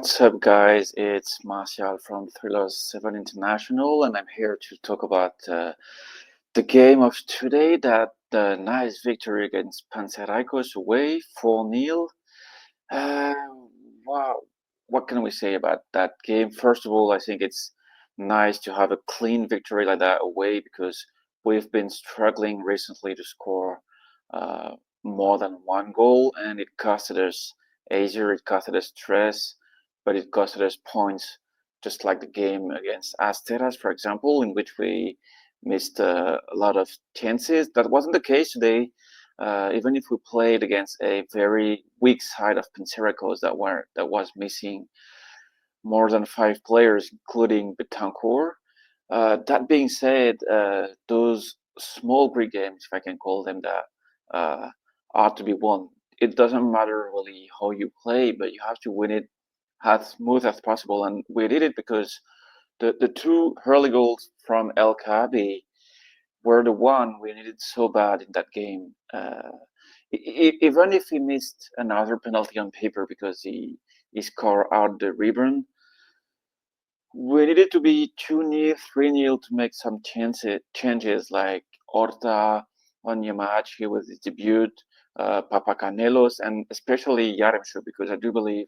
What's up, guys? It's Martial from Thriller 7 International, and I'm here to talk about the game of today. That the nice victory against PANSERRAIKOS away 4-0. Uh, wow, what can we say about that game? First of all, I think it's nice to have a clean victory like that away because we've been struggling recently to score uh, more than one goal, and it costed us Asia, it costed us stress, but it costed us points, just like the game against Asteras, for example, in which we missed a lot of chances. That wasn't the case today. Even if we played against a very weak side of PANSERRAIKOS that was missing more than five players, including Betancourt. That being said, those small Greek games, if I can call them that, uh, are to be won. It doesn't matter really how you play, but you have to win it as smooth as possible. And we did it because the two early goals from El Kaabi were the one we needed so bad in that game. Even if he missed another penalty on paper because he scored out the rebound, we needed to be 2-0, 3-0 to make some changes like Horta on Yamachi with his debut, Papacanelos, and especially Yaremchuk, because I do believe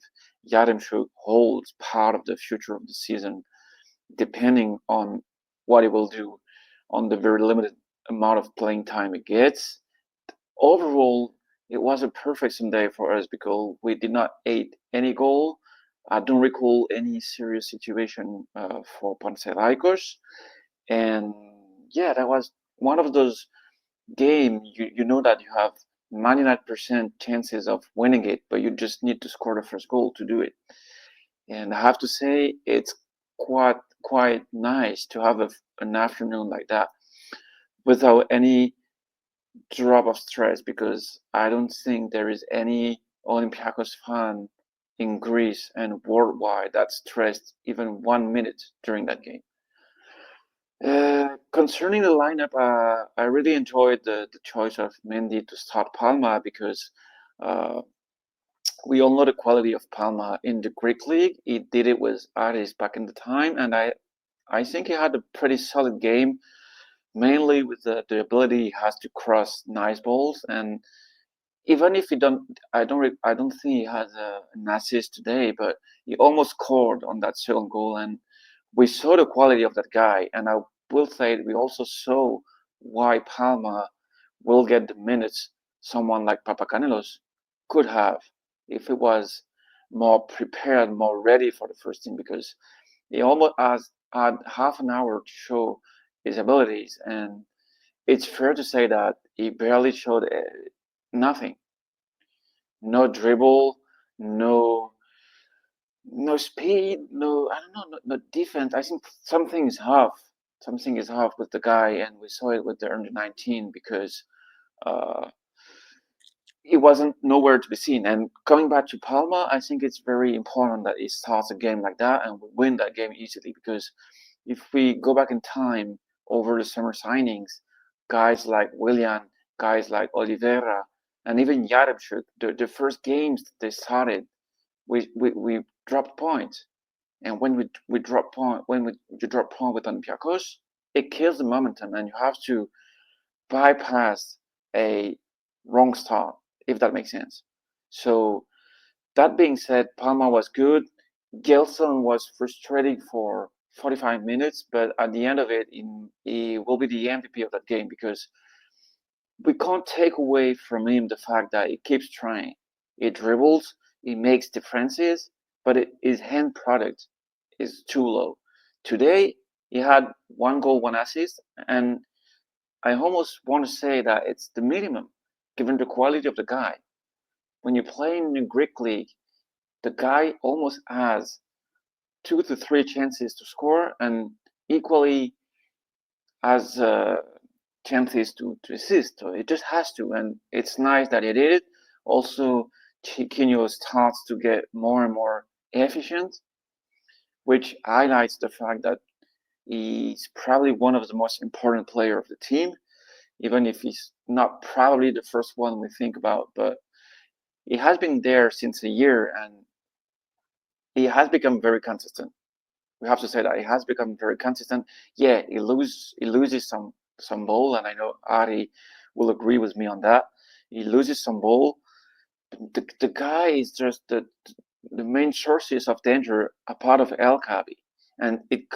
Yaremchuk holds part of the future of the season, depending on what he will do on the very limited amount of playing time he gets. Overall, it was a perfect Sunday for us because we did not aid any goal. I don't recall any serious situation for PANSERRAIKOS. And yeah, that was one of those games you know that you have 99% chances of winning it, but you just need to score the first goal to do it. And I have to say, it's quite nice to have an afternoon like that without any drop of stress because I don't think there is any Olympiacos fan in Greece and worldwide that stressed even 1 minute during that game. Concerning the lineup, I really enjoyed the choice of Mendy to start Palma because uh, we all know the quality of Palma in the Greek league. He did it with Aris back in the time, and I think he had a pretty solid game, mainly with the ability he has to cross nice balls. And even if he don't, I don't think he has an assist today, but he almost scored on that second goal, and we saw the quality of that guy. And I will say we also saw why Palma will get the minutes someone like Papacanelos could have if he was more prepared, more ready for the first team, because he almost had half an hour to show his abilities, and it's fair to say that he barely showed nothing. No dribble, no no speed, no, I don't know, no defense. I think something is off. Something is off with the guy, and we saw it with the under 19 because uh, he wasn't nowhere to be seen. And coming back to Palma, I think it's very important that he starts a game like that and we win that game easily because if we go back in time over the summer signings, guys like Willian, guys like Oliveira, and even Yaremchuk, the first games they started, we dropped points. And we drop point when you drop point with Olympiacos, it kills the momentum, and you have to bypass a wrong start, if that makes sense. So that being said, Palma was good. Gelson was frustrating for 45 minutes, but at the end of it, he will be the MVP of that game because we can't take away from him the fact that he keeps trying. He dribbles, he makes differences, but his hand product is too low. Today, he had one goal, one assist, and I almost want to say that it's the minimum given the quality of the guy. When you play in the Greek league, the guy almost has 2 to 3 chances to score and equally has chances to assist. So it just has to, and it's nice that he did it. Also, Chiquinho starts to get more and more efficient, which highlights the fact that he's probably one of the most important players of the team, even if he's not probably the first one we think about. But he has been there since a year, and he has become very consistent. We have to say that he has become very consistent. Yeah, he loses some ball, and I know Ari will agree with me on that. He loses some ball. The guy is just the main sources of danger a part of El Kabi, and it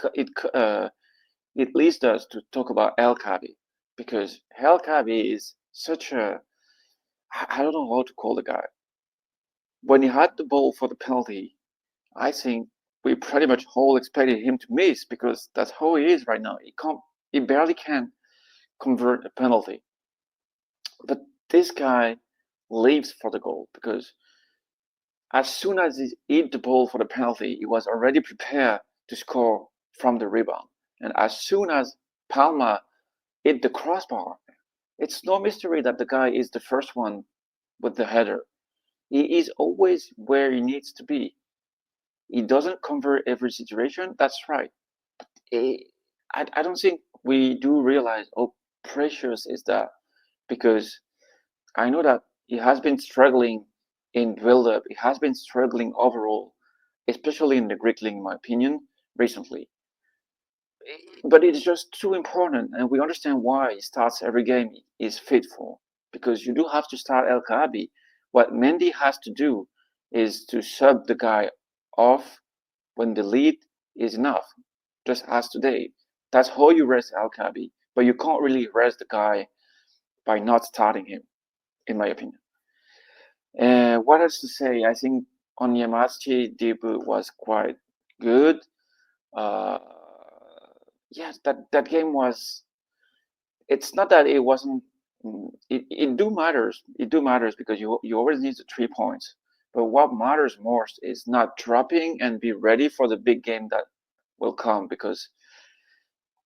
leads us to talk about El Kabi, because El Kabi is such a, I don't know how to call the guy. When he had the ball for the penalty, I think we pretty much all expected him to miss, because that's how he is right now. He barely can convert a penalty. But this guy lives for the goal, because as soon as he hit the ball for the penalty, he was already prepared to score from the rebound. And as soon as Palma hit the crossbar, it's no mystery that the guy is the first one with the header. He is always where he needs to be. He doesn't convert every situation, that's right. I don't think we do realize how precious is that, because I know that he has been struggling in build up, he has been struggling overall, especially in the Greek league, in my opinion, recently. But it's just too important, and we understand why he starts every game is faithful, because you do have to start El Kaabi. What Mendy has to do is to sub the guy off when the lead is enough, just as today. That's how you rest El Kaabi, but you can't really rest the guy by not starting him, in my opinion. What else to say? I think Onyemachi debut was quite good. Uh, yes, that game was. It's not that it wasn't. It do matters. It do matters, because you always need the 3 points. But what matters most is not dropping and be ready for the big game that will come, because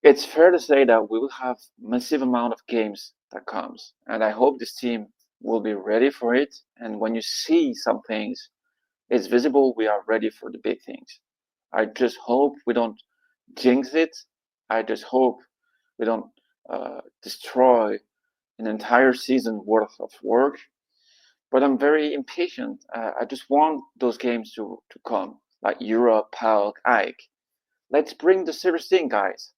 it's fair to say that we will have massive amount of games that comes, and I hope this team will be ready for it. And when you see some things, it's visible we are ready for the big things. I just hope we don't jinx it. I just hope we don't destroy an entire season worth of work. But I'm very impatient. I just want those games to come, like Europe, PAOK, Ike. Let's bring the serious thing, guys.